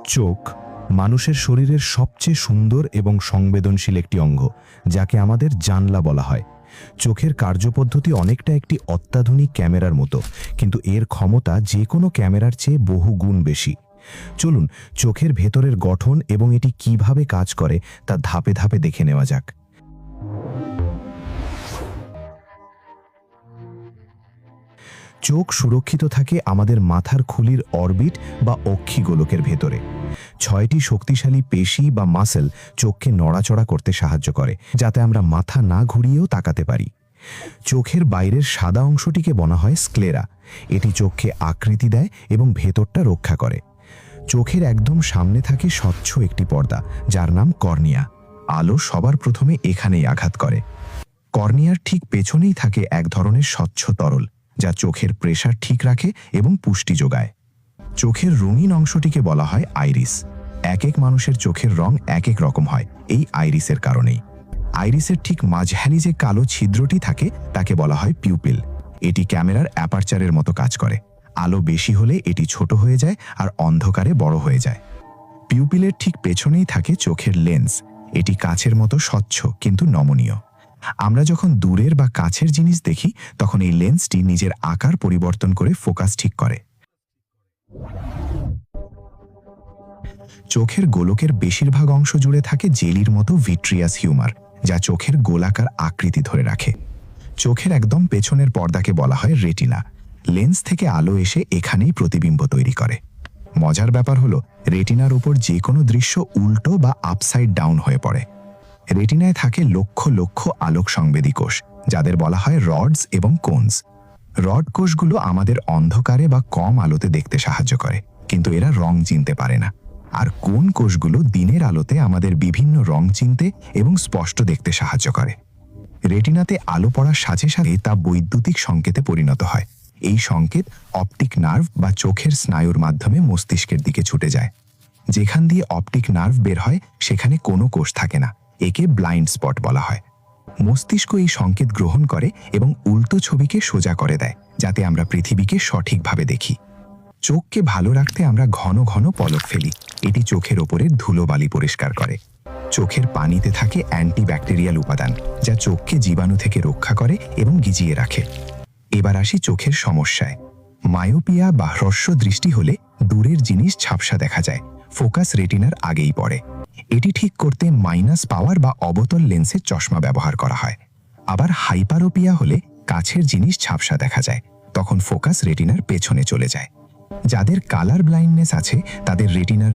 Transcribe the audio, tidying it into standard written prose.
চোখ মানুষের শরীরের সবচেয়ে সুন্দর এবং সংবেদনশীল একটি অঙ্গ, যাকে আমাদের জানলা বলা হয়। চোখের কার্যপদ্ধতি অনেকটা একটি অত্যাধুনিক ক্যামেরার মতো, কিন্তু এর ক্ষমতা যে কোনো ক্যামেরার চেয়ে বহু গুণ বেশি। চলুন চোখের ভেতরের গঠন এবং এটি কিভাবে কাজ করে তা ধাপে ধাপে দেখে নেওয়া যাক। চোখ সুরক্ষিত থাকে আমাদের মাথার খুলির অরবিট বা অক্ষিগোলকের ভেতরে। 6টি শক্তিশালী পেশি বা মাসেল চোখকে নড়াচড়া করতে সাহায্য করে, যাতে আমরা মাথা না ঘুরিয়েও তাকাতে পারি। চোখের বাইরের সাদা অংশটিকে বলা হয় স্ক্লেরা। এটি চোখকে আকৃতি দেয় এবং ভেতরটা রক্ষা করে। চোখের একদম সামনে থাকে স্বচ্ছ একটি পর্দা, যার নাম কর্নিয়া। আলো সবার প্রথমে এখানেই আঘাত করে। কর্নিয়ার ঠিক পেছনেই থাকে এক ধরনের স্বচ্ছ তরল, যা চোখের প্রেসার ঠিক রাখে এবং পুষ্টি যোগায়। চোখের রঙিন অংশটিকে বলা হয় আইরিস। এক এক মানুষের চোখের রং এক এক রকম হয় এই আইরিসের কারণেই। আইরিসের ঠিক মাঝখানে যে কালো ছিদ্রটি থাকে তাকে বলা হয় পিউপিল। এটি ক্যামেরার অ্যাপারচারের মতো কাজ করে। আলো বেশি হলে এটি ছোট হয়ে যায় আর অন্ধকারে বড় হয়ে যায়। পিউপিলের ঠিক পেছনেই থাকে চোখের লেন্স। এটি কাচের মতো স্বচ্ছ কিন্তু নমনীয়। আমরা যখন দূরের বা কাছের জিনিস দেখি, তখন এই লেন্সটি নিজের আকার পরিবর্তন করে ফোকাস ঠিক করে। চোখের গোলকের বেশিরভাগ অংশ জুড়ে থাকে জেলির মতো ভিট্রিয়াস হিউমার, যা চোখের গোলাকার আকৃতি ধরে রাখে। চোখের একদম পেছনের পর্দাকে বলা হয় রেটিনা। লেন্স থেকে আলো এসে এখানেই প্রতিবিম্ব তৈরি করে। মজার ব্যাপার হলো, রেটিনার উপর যে কোনো দৃশ্য উল্টো বা আপসাইড ডাউন হয়ে পড়ে। রেটিনায় থাকে লক্ষ লক্ষ আলোক সংবেদী কোষ, যাদের বলা হয় রডস এবং কোনস। রড কোষগুলো আমাদের অন্ধকারে বা কম আলোতে দেখতে সাহায্য করে, কিন্তু এরা রং চিনতে পারে না। আর কোন কোষগুলো দিনের আলোতে আমাদের বিভিন্ন রং চিনতে এবং স্পষ্ট দেখতে সাহায্য করে। রেটিনাতে আলো পড়ার সাথে সাথে তা বৈদ্যুতিক সংকেতে পরিণত হয়। এই সংকেত অপটিক নার্ভ বা চোখের স্নায়ুর মাধ্যমে মস্তিষ্কের দিকে ছুটে যায়। যেখান দিয়ে অপটিক নার্ভ বের হয় সেখানে কোনো কোষ থাকে না। একে ব্লাইন্ড স্পট বলা হয়। মস্তিষ্ক এই সংকেত গ্রহণ করে এবং উল্টো ছবিকে সোজা করে দেয়, যাতে আমরা পৃথিবীকে সঠিকভাবে দেখি। চোখকে ভালো রাখতে আমরা ঘন ঘন পলক ফেলি। এটি চোখের ওপরের ধুলোবালি পরিষ্কার করে। চোখের পানিতে থাকে অ্যান্টিব্যাকটেরিয়াল উপাদান, যা চোখকে জীবাণু থেকে রক্ষা করে এবং ভিজিয়ে রাখে। এবার আসি চোখের সমস্যায়। মায়োপিয়া বা হ্রস্ব দৃষ্টি হলে দূরের জিনিস ঝাপসা দেখা যায়। ফোকাস রেটিনার আগেই পড়ে। এটি ঠিক করতে মাইনাস পাওয়ার বা অবতল লেন্সের চশমা ব্যবহার করা হয়। আবার হাইপারোপিয়া হলে কাছের জিনিস ঝাপসা দেখা যায়, তখন ফোকাস রেটিনার পেছনে চলে যায়। যাদের কালার ব্লাইন্ডনেস আছে তাদের রেটিনার